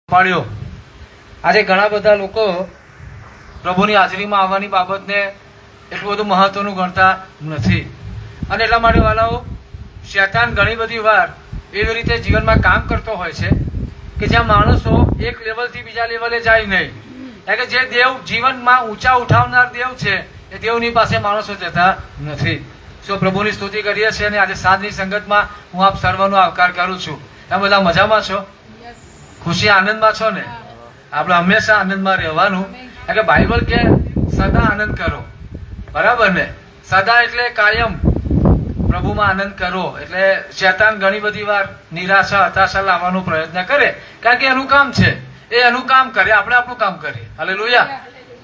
પાડ્યો। આજે ઘણા બધા લોકો પ્રભુની હાજરીમાં આવવાની બાબતને એટલું બધું મહત્વનું ગણતા નથી અને એટલા માટે વાલાઓ શૈતાન ઘણી બધી વાર એવી રીતે જીવનમાં કામ કરતો હોય છે કે જ્યાં માણસો એક લેવલથી બીજા લેવલે જાય નહીં, કારણ કે જે દેવ જીવનમાં ઊંચા ઉઠાવનાર દેવ છે એ દેવની પાસે માણસો જતા નથી। સો પ્રભુની સ્તુતિ કરીએ છીએ અને આજે સાંજની સંગતમાં હું આપ સર્વનો આવકાર કરું છું। તમે બધા મજામાં છો? ખુશી આનંદમાં છો ને? આપણે હંમેશા આનંદમાં રહેવાનું, કારણ કે બાઇબલ કે સદા આનંદ કરો, બરાબર ને? સદા એટલે કાયમ પ્રભુમાં આનંદ કરો। એટલે શૈતાન ઘણી બધી વાર નિરાશા હતાશા લાવવાનો પ્રયત્ન કરે, કારણ કે એનું કામ છે, એ એનું કામ કરે, આપણે આપણું કામ કરીએ। હાલેલુયા!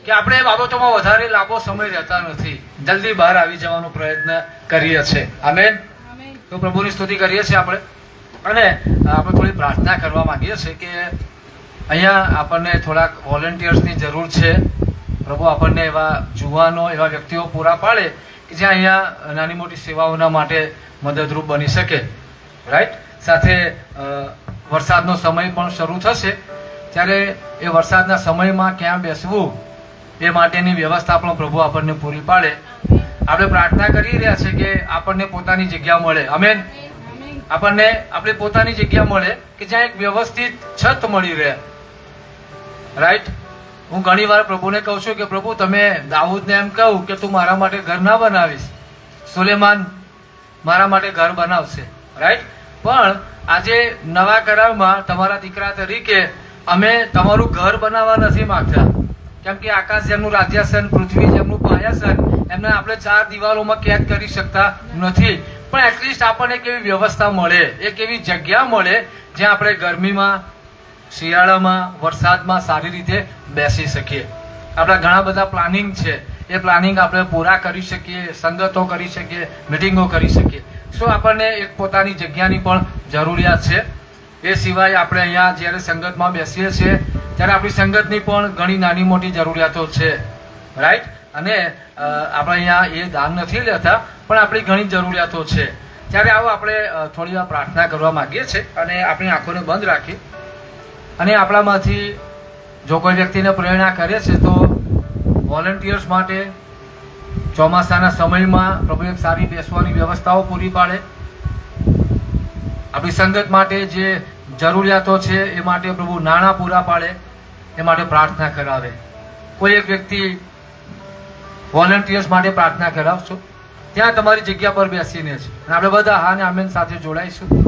કે આપણે એ બાબતોમાં વધારે લાંબો સમય રહેતા નથી, જલ્દી બહાર આવી જવાનો પ્રયત્ન કરીએ છીએ। આમેન। તો પ્રભુની સ્તુતિ કરીએ છીએ આપણે અને આપણે થોડી પ્રાર્થના કરવા માંગીએ છીએ કે અહીંયા આપણને થોડાક વોલેન્ટિયર્સની જરૂર છે। પ્રભુ આપણને એવા જુવાનો, એવા વ્યક્તિઓ પૂરા પાડે કે જે અહીંયા નાની મોટી સેવાઓના માટે મદદરૂપ બની શકે, રાઈટ? સાથે વરસાદનો સમય પણ શરૂ થશે, ત્યારે એ વરસાદના સમયમાં ક્યાં બેસવું એ માટેની વ્યવસ્થા પણ પ્રભુ આપણને પૂરી પાડે। આપણે પ્રાર્થના કરી રહ્યા છીએ કે આપણને પોતાની જગ્યા મળે। આમેન। આપણને આપણી પોતાની જગ્યા મળે કે જ્યાં એક વ્યવસ્થિત છત મળી રહે, રાઈટ? હું ઘણી વાર પ્રભુને કહું છું કે પ્રભુ તમે દાઉદને એમ કહું કે તું મારા માટે ઘર ના બનાવીશ, સુલેમાન મારા માટે ઘર બનાવશે, રાઈટ? પણ આજે નવા કરારમાં તમારા દીકરા તરીકે અમે તમારું ઘર બનાવવા નથી માંગતા, કેમ કે આકાશ જેમનું રાજ્યાસન, પૃથ્વી જેમનું પાયાસન, એમને આપણે 4 દિવાલોમાં કેદ કરી શકતા નથી, પણ એટલીસ્ટ આપણને એક એવી વ્યવસ્થા મળે, એક એવી જગ્યા મળે જ્યાં આપણે ગરમીમાં, શિયાળામાં, વરસાદમાં સારી રીતે બેસી શકીએ। આપણા ઘણા બધા પ્લાનિંગ છે, એ પ્લાનિંગ આપણે પૂરા કરી શકીએ, સંગતો કરી શકીએ, મિટિંગો કરી શકીએ। સો આપણને એક પોતાની જગ્યાની પણ જરૂરિયાત છે। એ સિવાય આપણે અહીંયા જ્યારે સંગતમાં બેસીએ છીએ ત્યારે આપણી સંગતની પણ ઘણી નાની મોટી જરૂરિયાતો છે, રાઈટ? અને આપણે અહીંયા એ દાન નથી લેતા, પણ આપણી ઘણી જરૂરિયાતો છે। ત્યારે આવો આપણે થોડી વાર પ્રાર્થના કરવા માંગીએ છીએ અને આપણી આંખોને બંધ રાખી અને આપણામાંથી જો કોઈ વ્યક્તિને પ્રેરણા કરે છે તો વોલેન્ટિયર્સ માટે ચોમાસાના સમયમાં પ્રભુ એક સારી બેસવાની વ્યવસ્થાઓ પૂરી પાડે, આપણી સંગત માટે જે જરૂરિયાતો છે એ માટે પ્રભુ નાણાં પૂરા પાડે, એ માટે પ્રાર્થના કરાવે। કોઈ એક વ્યક્તિ વોલેન્ટિયર્સ માટે પ્રાર્થના કરાવશો ત્યાં તમારી જગ્યા પર બેસીને જ, અને આપણે બધા હા ને આમેન સાથે જોડાઈશું।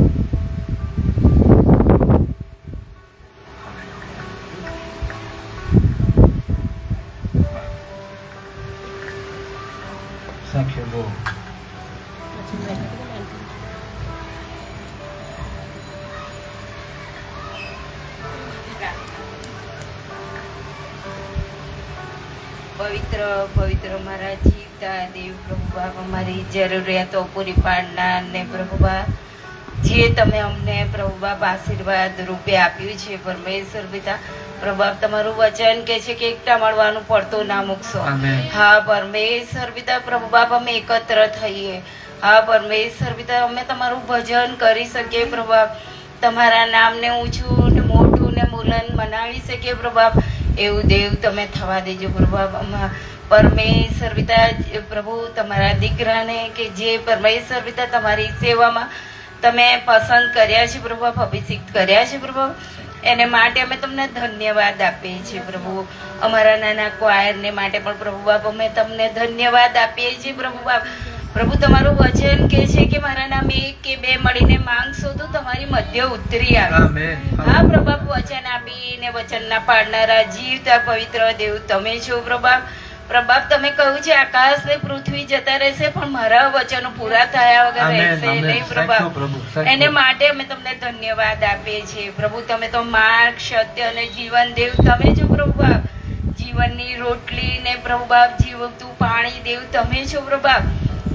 પવિત્ર પવિત્ર મારા જીવતા દેવ પ્રભુ બાપ, અમારી જરૂરિયાતો પૂરી પાડનાર ને પ્રભુ બાપ, જે તમે અમને પ્રભુ બાપ આશીર્વાદ રૂપે આપ્યું છે પરમેશ્વર પિતા, પ્રભુ બાપ તમારું વચન કે છે કે એકતા મળવાનું પડતું ના મૂકશો। હા પરમેશ્વર પિતા, પ્રભુ બાપ અમે એકત્ર થઈએ, હા પરમેશ્વર પિતા અમે તમારું ભજન કરી શકીએ પ્રભુ બાપ, તમારા નામને ઊંચું ને મોટું ને બુલંદ બનાવી શકીએ પ્રભુ બાપ, એવું દેવ તમે થવા દેજો પ્રભુ બાપ। પરમેશ્વર પિતા પ્રભુ તમારા દીકરાને કે જે પરમેશ્વર પિતા તમારી સેવામાં તમે પસંદ કર્યા છે પ્રભુ બાપ, અભિષેક કર્યા છે પ્રભુ બાપ, એને માટે અમે તમને ધન્યવાદ આપીએ છીએ પ્રભુ। અમારા નાના ક્વાયરને માટે પણ પ્રભુ બાપ અમે તમને ધન્યવાદ આપીએ છીએ પ્રભુ બાપ। પ્રભુ તમારું વચન કે છે કે મારા નામે 1 કે 2 મળીને માંગશો તો તમારી મધ્ય ઉતરી આવે। હા પ્રભુ બાપ, વચન આપીને વચનના પાડનારા જીવતા પવિત્ર દેવ તમે છો પ્રભુ બાપ। પ્રભુ બાપ તમે કહ્યું છે આકાશ ને પૃથ્વી જતા રહેશે પણ મારા વચનો પૂરા થયા વગર રહેશે નહીં પ્રભુ બાપ, એને માટે અમે તમને ધન્યવાદ આપીએ છીએ પ્રભુ। તમે તો માર્ગ, સત્ય અને જીવન દેવ તમે છો પ્રભુ બાપ, જીવનની રોટલી ને પ્રભુ બાપ જીવતું પાણી દેવ તમે છો પ્રભુ બાપ,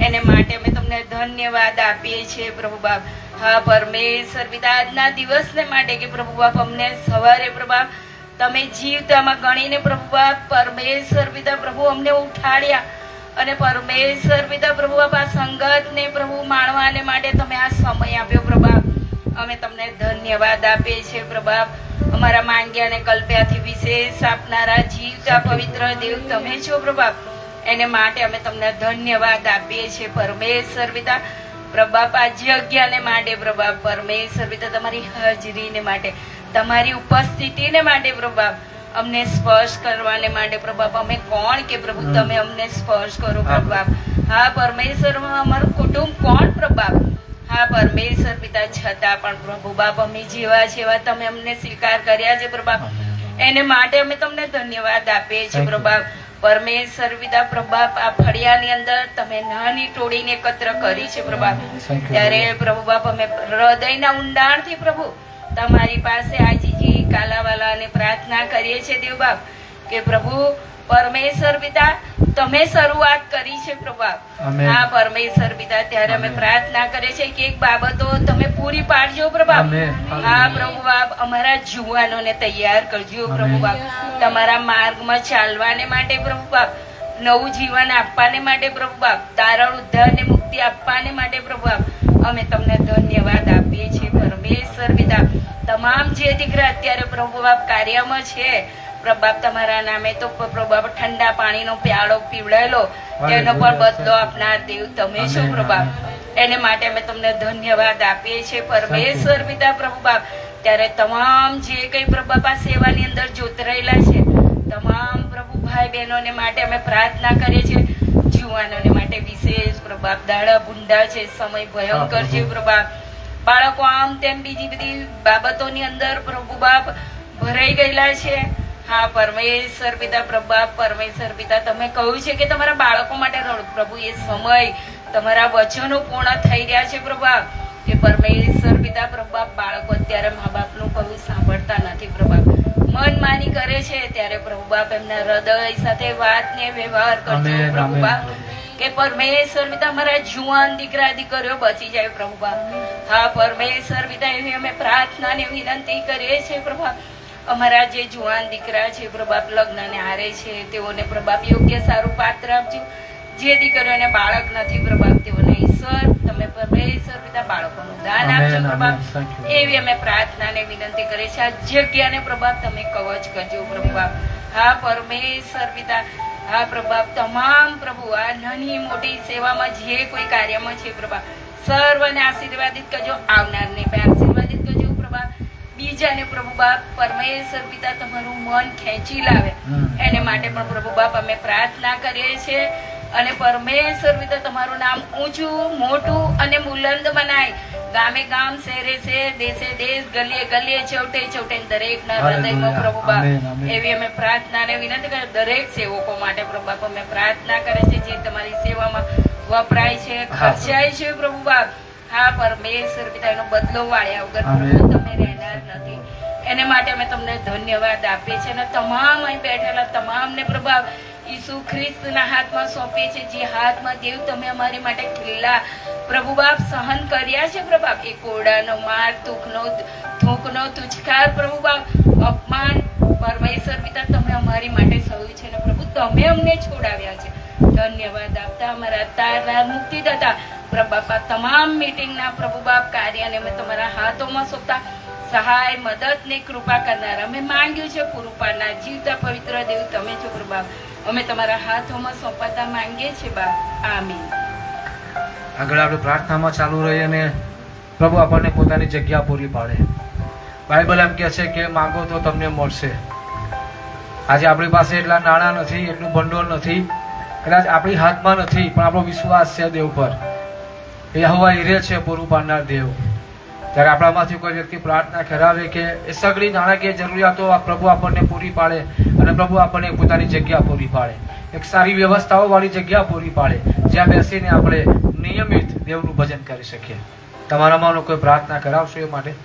એને માટે અમે તમને ધન્યવાદ આપીએ છીએ પ્રભુ બાપ। હા પરમેશ્વર પિતા આજના દિવસને માટે કે પ્રભુ બાપ અમને સવારે પ્રભુ બાપ તમે જીવતામાં ગણીને પ્રભુ બાપ પરમેશ્વર પિતા પ્રભુ અમને ઉઠાડ્યા, અને પરમેશ્વર પિતા પ્રભુ બાપ આ સંગતને પ્રભુ માણવાને માટે તમે આ સમય આપ્યો પ્રભુ બાપ, અમે તમને ધન્યવાદ આપીએ છીએ પ્રભુ બાપ। અમારા માંગ્યા અને કલ્પ્યાથી વિશેષ આપનારા જીવતા પવિત્ર દેવ તમે છો પ્રભુ. એને માટે અમે તમને ધન્યવાદ આપીએ છીએ પરમેશ્વર પિતા. પ્રભુ આ જગ્યાને માટે પ્રભુ પરમેશ્વર પિતા તમારી હાજરીને માટે, તમારી ઉપસ્થિતિને માટે પ્રભુ અમને સ્પર્શ કરવાને માટે પ્રભુ અમે કોણ કે પ્રભુ તમે અમને સ્પર્શ કરો પ્રભુ. હા પરમેશ્વર અમારું કુટુંબ કોણ પ્રભુ. હા પરમેશ્વર પિતા છતાં પણ પ્રભુ બાપ અમે જેવા છે એવા તમે અમને સ્વીકાર કર્યા છે પ્રભુ. એને માટે અમે તમને ધન્યવાદ આપીએ છીએ પ્રભુ. પરમેશ્વર પિતા પ્રભુ આ ફળિયાની અંદર તમે નાની ટોળીને એકત્ર કરી છે પ્રભુ. ત્યારે પ્રભુ બાપ અમે હૃદયના ઊંડાણથી પ્રભુ તમારી પાસે આજીજી કાલાવાલાને પ્રાર્થના કરીએ છીએ દેવ બાપ કે પ્રભુ પરમેશ્વર પિતા તમે શરૂઆત કરી છે પ્રભુ. હા પરમેશ્વર પિતા ત્યારે અમે પ્રાર્થના કરીએ છીએ કે એક બાબતો તમે પૂરી પાડજો પ્રભુ. હા પ્રભુ બાપ અમારા જુવાનોને તૈયાર કરજો પ્રભુ બાપ તમારા માર્ગમાં ચાલવાને માટે પ્રભુ બાપ, નવું જીવન આપવાને માટે પ્રભુ બાપ, તારણ ઉદ્ધાર ને મુક્તિ આપવાને માટે પ્રભુ બાપ અમે તમને ધન્યવાદ આપીએ છીએ પરમેશ્વર પિતા. તમામ જે દીકરા અત્યારે પ્રભુ બાપ કાર્યમાં છે પ્રભુ બાપ તમારા નામે તો પ્રભુ બાપ ઠંડા પાણીનો પ્યાળો પીવડાયેલો તેનો પણ બદલો આપનાર દેવ તમે છો પ્રભુ બાપ. એને માટે અમે તમને ધન્યવાદ આપીએ છીએ પરમેશ્વર પિતા પ્રભુ બાપ. ત્યારે તમામ જે કઈ પ્રભુ બાપ આ સેવાની અંદર જોતરાયેલા છે તમામ પ્રભુ ભાઈ બહેનોને માટે અમે પ્રાર્થના કરીએ છીએ. જુવાનોને માટે વિશેષ પ્રભુ બાપ, દાડા ભૂંડા છે, સમય ભયંકર છે પ્રભુ બાપ, બાળકો આમ તેમ બીજી બધી બાબતોની અંદર પ્રભુ બાપ ભરાઈ ગયેલા છે. હા પરમેશ્વર પિતા પ્રભુ બાપ, પરમેશ્વર પિતા તમે કહ્યું છે કે તમારા બાળકો માટે રડો પ્રભુ. એ સમય તમારા વચનો પૂર્ણ થઈ રહ્યા છે પ્રભુ બાપ. એ પરમેશ્વર પિતા પ્રભુ બાપ બાળકો અત્યારે મા બાપનું કહ્યું સાંભળતા નથી પ્રભુ બાપ, મનમાની કરે છે. ત્યારે પ્રભુ બાપ એમના હૃદય સાથે વાત ને વ્યવહાર કરજો પ્રભુ બાપ કે પરમેશ્વર પિતા અમારા જુવાન દીકરા દીકરીઓ બચી જાય પ્રભુ બાપ. હા પરમેશ્વર પિતા એવી અમે પ્રાર્થના ને વિનંતી કરીએ છીએ પ્રભુ બાપ. અમારા જે જુવાન દીકરા છે પ્રભુ બાપ લગ્નને હારે છે તેઓને પ્રભુ બાપ યોગ્ય સારું પાત્ર આપજો. જે દીકરીઓને બાળક નથી પ્રભુ બાપ તેઓને ઈશ્વર તમે પરમેશ્વર પિતા બાળકોનું દાન આપજો પ્રભુ બાપ. એવી અમે પ્રાર્થના ને વિનંતી કરીએ છીએ. આ જગ્યાને પ્રભુ બાપ તમે કવચ કરજો પ્રભુ બાપ. હા પરમેશ્વર પિતા. હા પ્રભુ બાપ તમામ પ્રભુ આ નાની મોટી સેવામાં જે કોઈ કાર્યમાં છે પ્રભુ બાપ સર્વને આશીર્વાદિત કરજો, આવનારને પણ આશીર્વાદિત કરજો પ્રભુ બાપ. બીજાને પ્રભુ બાપ પરમેશ્વર પિતા તમારું મન ખેંચી લાવે એને માટે પણ પ્રભુ બાપ અમે પ્રાર્થના કરીએ છીએ. અને પરમેશ્વર પિતા તમારું નામ ઊંચું મોટું અને બુલંદ બનાય, ગામે ગામ, શહેરે શહેર, દેશે દેશ, ગલીએ ગલીએ, છેવટે છેવટે દરેકના હૃદયમાં પ્રભુ બાપ એવી અમે પ્રાર્થના ને વિનંતી કરીએ. દરેક સેવકો માટે પ્રભુ બાપ અમે પ્રાર્થના કરે છે જે તમારી સેવામાં વપરાય છે, ખર્ચાય છે પ્રભુ બાપ. હા પરમેશ્વર પિતા એનો બદલો વાળ્યા વગર પ્રભુ તમે રહેનાર નથી. એને માટે અમે તમને ધન્યવાદ આપીએ છીએ. અને તમામ અહીં બેઠેલા તમામને પ્રભુ બાપ ઈસુ ખ્રિસ્તના હાથમાં સોંપીએ છીએ. જે હાથમાં દેવ તમે અમારી માટે કિલ્લા પ્રભુ બાપ સહન કર્યા છે પ્રભુ બાપ, એ કોડાનો માર, થૂંકનો તુચકાર પ્રભુ બાપ, અપમાન પરમેશ્વર પિતા તમે અમારી માટે સહ્યું છે ને પ્રભુ તમે અમને છોડાવ્યા છે. ધન્યવાદ આપતા અમારા તારના મુક્તિદાતા પ્રભુ બાપા તમામ મીટિંગના પ્રભુ બાપ કાર્યને અમે તમારા હાથોમાં સોંપતા સહાય મદદ ને કૃપા કરનાર અમે માંગ્યું છે પૂરું પાડનાર જીવતા પવિત્ર દેવ તમે છો પ્રભુ બાપ. અમે તમારા હાથોમાં સોંપાતા માંગીએ છીએ બાપ. આમીન. આગળ આપણે પ્રાર્થનામાં ચાલુ રહીએ અને પ્રભુ આપણને પોતાની જગ્યા પૂરી પાડે. બાઇબલ એમ કહે છે કે માંગો તો તમને મળશે. આજે આપણી પાસે એટલા નાણાં નથી, એટલું ભંડોળ નથી, કદાચ આપણી હાથમાં નથી, પણ આપણો વિશ્વાસ છે દેવ પર. યહોવા ઈરે છે પૂરું પાડનાર દેવ. ત્યારે આપણામાંથી કોઈ વ્યક્તિ પ્રાર્થના કરાવે કે એ સગળી નાણાકીય જરૂરિયાતો આ પ્રભુ આપણને પૂરી પાડે અને પ્રભુ આપણને પોતાની જગ્યા પૂરી પાડે, એક સારી વ્યવસ્થાઓ વાળી જગ્યા પૂરી પાડે જ્યાં બેસીને આપણે નિયમિત દેવનું ભજન કરી શકીએ. તમારામાં કોઈ પ્રાર્થના કરાવશો એ માટે?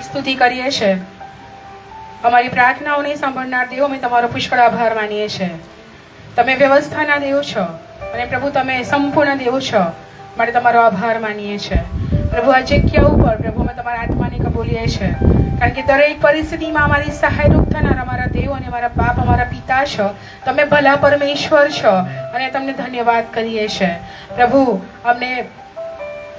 સ્તુતિ કરીએ છીએ. અમારી પ્રાર્થનાઓને સાંભળનાર દેવ અમે તમારો પુષ્કળ આભાર માનીએ છીએ. તમે વ્યવસ્થાના દેવ છો અને પ્રભુ તમે સંપૂર્ણ દેવ છો, માટે તમારો આભાર માનીએ છીએ. પ્રભુ આ જગ્યા ઉપર પ્રભુ અમે તમારા આત્માને કબૂલીએ છીએ, કારણ કે દરેક પરિસ્થિતિમાં અમારી સહાયરૂપ થનાર અમારા દેવ અને અમારા બાપ અમારા પિતા છો. તમે ભલા પરમેશ્વર છો અને તમને ધન્યવાદ કરીએ છીએ. પ્રભુ અમને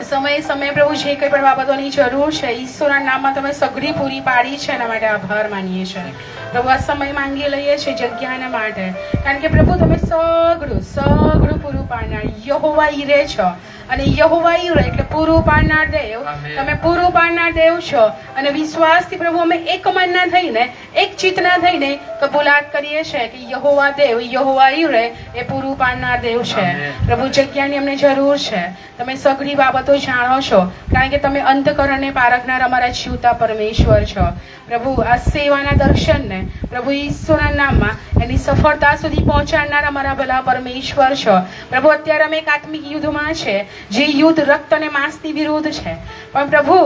સમયે સમયે પ્રભુ જે કંઈ પણ બાબતોની જરૂર છે ઈશ્વરના નામમાં તમે સઘળી પૂરી પાડી છે, એના માટે આભાર માનીએ છીએ. પ્રભુ આ સમય માંગી લઈએ છીએ જગ્યાના માટે, કારણ કે પ્રભુ તમે સઘળું પૂરું પાડનાર યહોવા ઈરે છો અને યહોવા ઈરે એટલે પૂરું પાડનાર દેવ. તમે પૂરું પાડનાર દેવ છો અને વિશ્વાસથી પ્રભુ અમે એક મનના થઈને એક ચિત્તના થઈને કબૂલાત કરીએ છીએ કે યહોવા દેવ યહોવા ઈરે એ પૂરું પાડનાર દેવ છે. પ્રભુ જગ્યાની અમને જરૂર છે. તમે સઘળી બાબતો જાણો છો, કારણ કે તમે અંતકરણને પારખનાર અમારા જીવતા પરમેશ્વર છો. પ્રભુ આ સેવાના દર્શનને પ્રભુ ઈશ્વરના નામમાં એની સફળતા સુધી પહોંચાડનાર અમારા ભલા પરમેશ્વર છો. પ્રભુ અત્યારે અમે એક આત્મિક યુદ્ધમાં છે, જે યુદ્ધ રક્ત અને માંસની વિરુદ્ધ છે, પણ પ્રભુ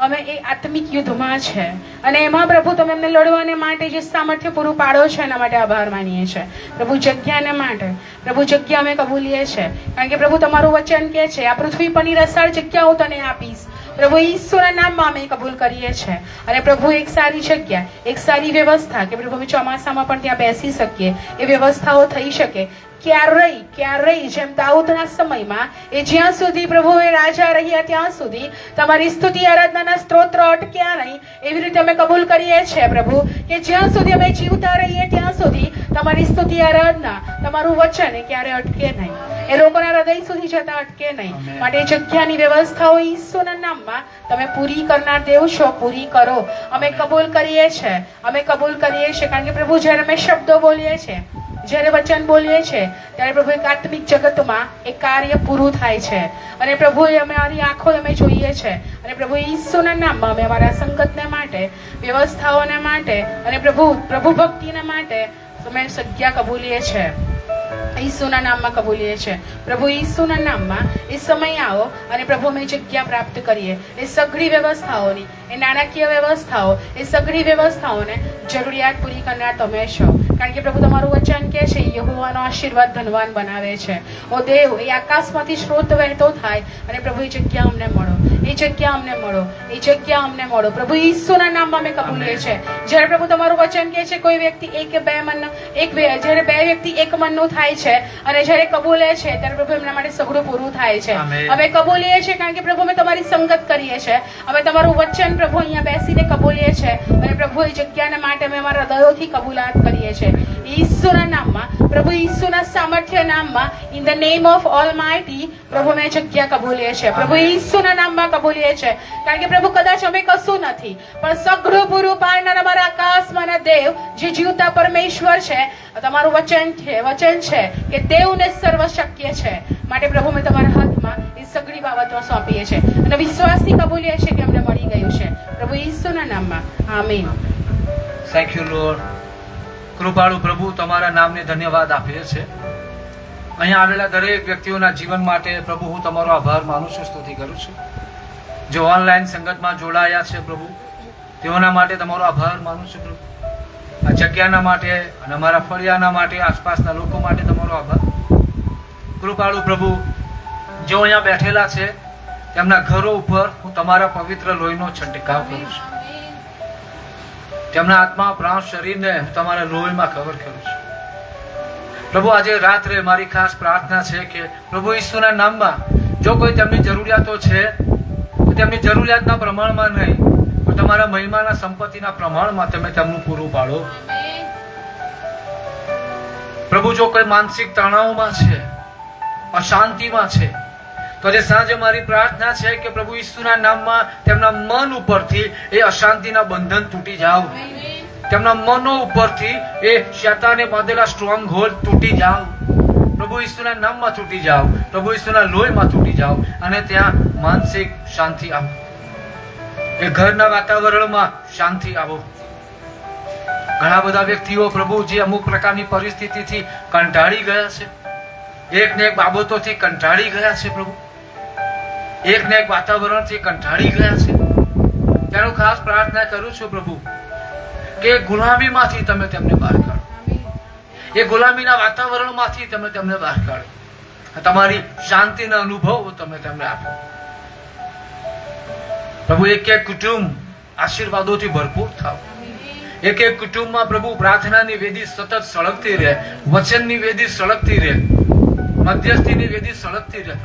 અમે એ આત્મિક યુદ્ધમાં છે અને એમાં પ્રભુ તમે અમને લડવાને માટે જે સામર્થ્ય પૂરું પાડો છો એના માટે આભાર માનીએ છીએ. પ્રભુ જગ્યાને માટે પ્રભુ જગ્યા અમે કબૂલીએ છીએ, કારણ કે પ્રભુ તમારું વચન કહે છે આ પૃથ્વી પરની રસાળ જગ્યાઓ તને આપીશ. પ્રભુ ઈશ્વરના નામમાં અમે કબૂલ કરીએ છીએ અને પ્રભુ એક સારી જગ્યા એક સારી વ્યવસ્થા કે પ્રભુ અમે ચોમાસામાં પણ ત્યાં બેસી શકીએ એ વ્યવસ્થાઓ થઈ શકે. ક્યારેય જેમ દાઉદના સમયમાં એ જ્યાં સુધી પ્રભુ એ રાજા રહ્યા ત્યાં સુધી તમારી સ્તુતિ આરાધનાના સ્ત્રોત્ર અટક્યા નહીં, એવી રીતે અમે કબૂલ કરીએ છીએ પ્રભુ કે જ્યાં સુધી અમે જીવતા રહીએ ત્યાં સુધી તમારી સ્તુતિ આરાધના તમારું વચન એ ક્યારે અટકે નહીં, એ લોકોના હૃદય સુધી જતા અટકે નહીં. માટે જગ્યાની વ્યવસ્થાઓ ઈશ્વરના નામમાં તમે પૂરી કરનાર દેવ છો, પૂરી કરો. અમે કબૂલ કરીએ છીએ, કારણ કે પ્રભુ જ્યારે અમે શબ્દો બોલીએ છીએ, જ્યારે વચન બોલીએ છીએ ત્યારે પ્રભુ એક આત્મિક જગતમાં એક કાર્ય પૂરું થાય છે અને પ્રભુ અમારી આંખો અમે જોઈએ છે અને પ્રભુ ઈશ્વરના નામમાં અમે અમારા સંગતને માટે વ્યવસ્થાઓને માટે અને પ્રભુ ભક્તિને માટે અમે જગ્યા કબૂલીએ છીએ, ઈસુના નામમાં કબૂલીએ છીએ. પ્રભુ ઈસુના નામમાં એ સમય આવો અને પ્રભુ અમે જગ્યા પ્રાપ્ત કરીએ. એ સઘળી વ્યવસ્થાઓની એ નાણાકીય વ્યવસ્થાઓ એ સઘળી વ્યવસ્થાઓને જરૂરિયાત પૂરી કરનાર તમે છો, કારણ કે પ્રભુ તમારું વચન કહે છે યહોવાનો આશીર્વાદ ધનવાન બનાવે છે. ઓ દેવ એ આકાશમાંથી સ્ત્રોત વહેતો થાય અને પ્રભુ એ જગ્યા અમને મળો, એ જગ્યા અમને મળો. પ્રભુ ઈસુના નામમાં અમે કબૂલીએ છીએ. જ્યારે પ્રભુ તમારું વચન કહે છે કોઈ વ્યક્તિ જ્યારે બે વ્યક્તિ એક મનનું થાય છે અને જ્યારે કબૂલે છે ત્યારે પ્રભુ એમના માટે સઘળું પૂરું થાય છે. અમે કબૂલીએ છીએ કારણ કે પ્રભુ અમે તમારી સંગત કરીએ છીએ, અમે તમારું વચન પ્રભુ અહીંયા બેસીને કબૂલીએ છીએ અને પ્રભુ એ જગ્યાને માટે અમે અમારા હૃદયોથી કબૂલાત કરીએ છીએ ઈસુના નામમાં. પ્રભુ ઈસુના સામર્થ્ય નામમાં in the name of almighty પ્રભુ અમે જગ્યા કબૂલીએ છીએ, પ્રભુ ઈસુના નામમાં કબૂલીએ છીએ, કારણ કે પ્રભુ કદાચ અમે કશું નથી પણ સઘળું પૂરું પાડનાર અમારા આકાશમાંના દેવ જે જીવતા પરમેશ્વર છે. તમારું વચન છે કે દેવને સર્વ શક્ય છે, માટે પ્રભુ અમે તમારા હાથમાં એ સઘળી બાબતો સોંપીએ છીએ અને વિશ્વાસથી કબૂલીએ છીએ કે અમને મળી ગયું છે પ્રભુ ઈસુના નામમાં. આમીન. Thank you lord. કૃપાળુ પ્રભુ તમારા નામને ધન્યવાદ આપીએ છીએ. અહીંયા આવેલા દરેક વ્યક્તિઓના જીવન માટે પ્રભુ હું તમારો આભાર માનું છું, સ્તુતિ કરું છું. જે ઓનલાઈન સંગતમાં જોડાયા છે પ્રભુ તેઓના માટે તમારો આભાર માનું છું પ્રભુ. આ જગ્યાના માટે અને અમારા ફળિયાના માટે આસપાસના લોકો માટે તમારો આભાર. કૃપાળુ પ્રભુ જેઓ અહીંયા બેઠેલા છે તેમના ઘરો ઉપર હું તમારા પવિત્ર લોહીનો છંટકાવ કરું છું. તેમના આત્મા પ્રાણ શરીરને તમારા લોહીમાં કવર કરું છું પ્રભુ. આજે રાત્રે મારી ખાસ પ્રાર્થના છે કે પ્રભુ ઈસુના નામમાં જો કોઈ તેમની જરૂરિયાતો છે તો તેમની જરૂરિયાતના પ્રમાણમાં નહીં પણ તમારા મહિમાના સંપત્તિના પ્રમાણમાં તમે તેમનું પૂરું પાડો પ્રભુ. જો કોઈ માનસિક તણાવમાં છે, અશાંતિમાં છે, તો આજે સાંજે મારી પ્રાર્થના છે કે પ્રભુ ઈસુના નામમાં તેમના મન ઉપરથી એ અશાંતિના બંધન તૂટી જાવ, તેમના મનો ઉપરથી એ શૈતાને બાંધેલા સ્ટ્રોંગ હોલ્ડ તૂટી જાવ પ્રભુ ઈસુના નામમાં તૂટી જાવ, પ્રભુ ઈસુના લોહીમાં તૂટી જાવ અને ત્યાં માનસિક શાંતિ આવો, એ ઘરના વાતાવરણમાં શાંતિ આવો. ઘણા બધા વ્યક્તિઓ પ્રભુ જે અમુક પ્રકારની પરિસ્થિતિથી કંટાળી ગયા છે, એક ને એક બાબતોથી કંટાળી ગયા છે પ્રભુ, એક ને એક વાતાવરણથી કંટાળી ગયા છે, તેનું ખાસ પ્રાર્થના કરું છું પ્રભુ કે ગુલામીમાંથી તમે તેમને બહાર કાઢો, એ ગુલામીના વાતાવરણમાંથી તમે તેમને બહાર કાઢો. તમારી શાંતિના અનુભવો તમે તેમને આપો. પ્રભુ એક એક કુટુંબ આશીર્વાદોથી ભરપૂર થાવ. એક એક કુટુંબમાં પ્રભુ પ્રાર્થનાની વેદી સતત સળગતી રહે, વચનની વેદી સળગતી રહે, મધ્યસ્થીની વેદી સળગતી રહે.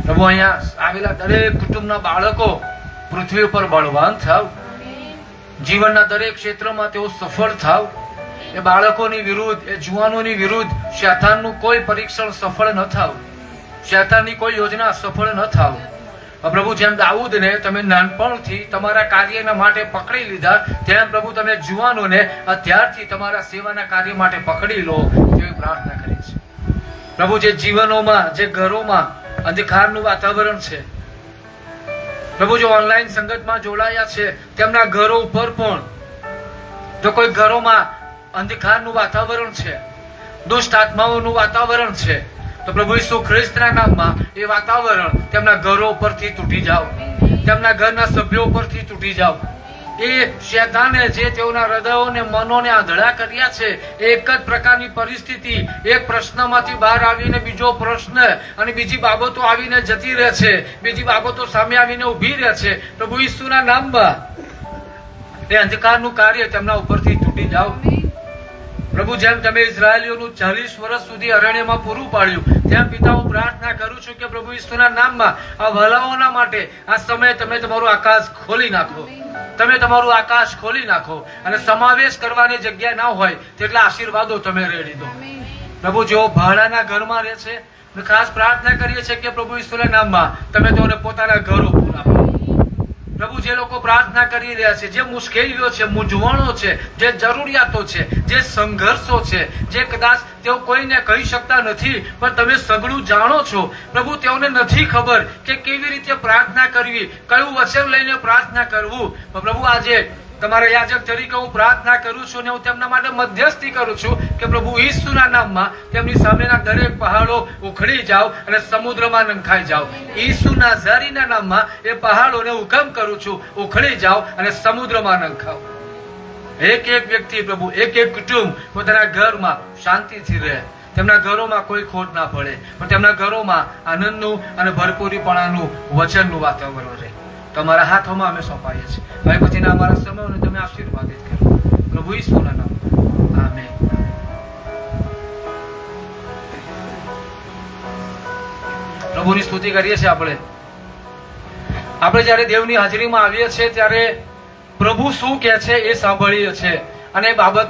પ્રભુ અહીંયા આવેલા દરેક કુટુંબના બાળકો પૃથ્વી ઉપર બળવાન થાવ. જીવનના દરેક ક્ષેત્રમાં તેઓ સફળ થાવ. એ બાળકોની વિરુદ્ધ, એ જુવાનોની વિરુદ્ધ શૈતાનનું કોઈ પરીક્ષણ સફળ ન થાવ. શૈતાનની કોઈ યોજના સફળ ન થાવ. પ્રભુ જેમ દાઉદને તમે નાનપણથી તમારા કાર્યના માટે પકડી લીધા, તેમ પ્રભુ તમે જુવાનોને અત્યારથી તમારા સેવાના કાર્ય માટે પકડી લો તેવી પ્રાર્થના કરી છે. પ્રભુ જે જીવનોમાં, જે ઘરોમાં અંધકારનું વાતાવરણ છે, પ્રભુ જો ઓનલાઈન સંગતમાં જોડાયા છે તેમના ઘરો ઉપર પણ જો કોઈ ઘરોમાં અંધકારનું વાતાવરણ છે, દુષ્ટ આત્માઓનું વાતાવરણ છે, તો પ્રભુ ઈસુ ખ્રિસ્તના નામમાં એ વાતાવરણ તેમના ઘરો પરથી તૂટી જાવ, તેમના ઘરના સભ્યો પરથી તૂટી જાવ. એ શૈતાને જે તેઓના હૃદયોને, મનોને આંધળા કર્યા છે, એક જ પ્રકારની પરિસ્થિતિ, એક પ્રશ્નમાંથી બહાર આવીને બીજો પ્રશ્ન અને બીજી બાબતો આવીને જતી રહે છે, બીજી બાબતો સામે આવીને ઊભી રહે છે. પ્રભુ ઈસુના નામમાં એ અંધકારનું કાર્ય તેમના ઉપરથી તૂટી જાવ. પ્રભુ જેમ તમે ઇઝરાયેલીઓનું 40 વર્ષ સુધી અરણ્યમાં પૂરું પાડ્યું, તેમ પિતા હું પ્રાર્થના કરું છું કે પ્રભુ ઈસુના નામમાં આ વલાઓના માટે આ સમયે તમે તમારું આકાશ ખોલી નાખો. તમે તમારું આકાશ ખોલી નાખો અને સમાવેશ કરવાની જગ્યા ના હોય તેટલા આશીર્વાદો તમે રેડી દો. પ્રભુ જેઓ ભાડાના ઘરમાં રહે છે, ખાસ પ્રાર્થના કરીએ છીએ કે પ્રભુ ઈસુના નામમાં તમે તેઓને પોતાના ઘરો પૂરા પાડો. પ્રભુ જે લોકો પ્રાર્થના કરી રહ્યા છે, જે મુશ્કેલીઓ છે, મૂંઝવણો છે, જે જરૂરિયાતો છે, જે સંઘર્ષો છે, જે કદાચ તેઓ કોઈને કહી શકતા નથી, પણ તમે સઘળું જાણો છો. પ્રભુ તેઓને નથી ખબર કે કેવી રીતે પ્રાર્થના કરવી, કયું વચન લઈને પ્રાર્થના કરવું. પણ પ્રભુ આજે તમારા યાજક તરીકે હું પ્રાર્થના કરું છું અને હું તેમના માટે મધ્યસ્થી કરું છું કે પ્રભુ ઈસુના નામમાં તેમની સામેના દરેક પહાડો ઉખડી જાવ અને સમુદ્રમાં નંખાઈ જાવ. ઈસુ નાઝારીના નામમાં એ પહાડોને હુકમ કરું છું, ઉખડી જાવ અને સમુદ્રમાં નંખાવ. એક એક વ્યક્તિ પ્રભુ, એક એક કુટુંબ પોતાના ઘરમાં શાંતિથી રહે, તેમના ઘરોમાં કોઈ ખોટ ના પડે, પણ તેમના ઘરોમાં આનંદનું અને ભરપૂરીપણાનું વચનનું વાતાવરણ રહે. તમારા હાથોમાં અમે સોંપાઈએ છીએ. હવે પછીના અમારા સમયને તમે આશીર્વાદિત કરો પ્રભુ ઈસુના નામમાં. આમેન. પ્રભુની સ્તુતિ કરીએ છીએ. આપણે જ્યારે દેવની હાજરીમાં આવીએ છીએ ત્યારે પ્રભુ શું કહે છે એ સાંભળીએ છીએ અને એ બાબત